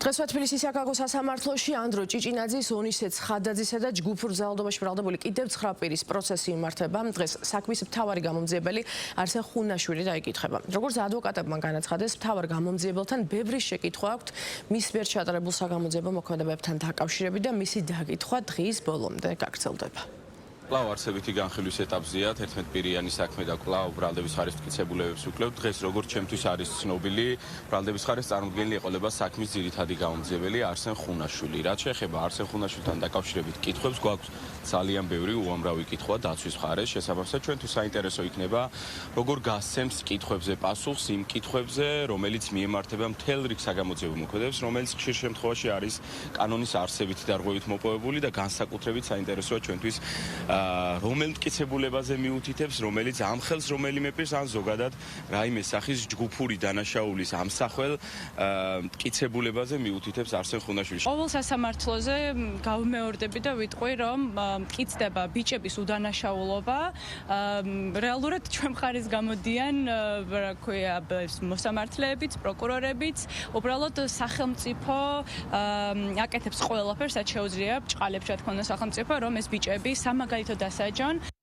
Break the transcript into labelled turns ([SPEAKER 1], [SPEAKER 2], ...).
[SPEAKER 1] დღეს თბილისის საკაკოს სასამართლოში ანდრო ჭიჭინაძის, ონისეც ხადაძისა და ჯგუფურ ძალადობაში ბრალდებული კიდევ 9 პირის პროცესი იმართება. დღეს საქმის მთავარი გამომძიებელი არსენ ხუნაშვილი დაიკითხება. როგორც ადვოკატებმა განაცხადეს, მთავარ გამომძიებელთან ბევრი შეკითხვა აქვთ მის მიერ ჩატარებულ საგამოძიებო მოქმედებებთან დაკავშირებით და მისი დაკითხვა დღის ბოლომდე გაგრძელდება.
[SPEAKER 2] კვლავ არსებითი განხილვის ეტაპზეა 11 პირიანი საქმე და კვლავ ბრალდების ხარის მტკიცებულებებს ვუკლევთ. დღეს როგორც ჩემთვის არის ცნობილი, ბრალდების ხარის წარმოდგენილი ეყოლება საქმის ძირითადი გამომძიებელი არსენ ხუნაშვილი. რაც შეეხება არსენ ხუნაშვილთან დაკავშირებით კითხვებს, გვაქვს ძალიან ბევრი უამრავი კითხვა დაცვის მხარეს. შესაბამისად, ჩვენთვის საინტერესო იქნება, როგორ გასცემს კითხვებზე პასუხს იმ კითხვებზე, რომელიც მიემართება მთელ რიგ საგამოძიებო მოქმედებებს, რომელიც ხშირ შემთხვევაში არის კანონის არსებითი დარღვევით მოპოვებული და განსაკუთრებით საინტერესოა ჩვენთვის რომელ მტკიცებულებაზე მიუთითებს, რომელიც ამხელს რომელიმე პირს ან ზოგადად რაიმე სახის ჯგუფური დანაშაულის ამსახველ მტკიცებულებაზე მიუთითებს არსენ ხუნაშვილს.
[SPEAKER 3] ყოველ სასამართლოზე გავმეორდები და ვიტყვი, რომ მტკიცდება ბიჭების უდანაშაულობა. რეალურად ჩვენ მხარის გამოდიან, რა ქვია, მოსამართლეებიც, პროკურორებიც, უბრალოდ სახელმწიფო აკეთებს ყველაფერს, რაც შეუძლია ბრჭყალებს რა თქმა უნდა სახელმწიფო, რომ ეს ბიჭები სამაგალითოდ დასაჯონ.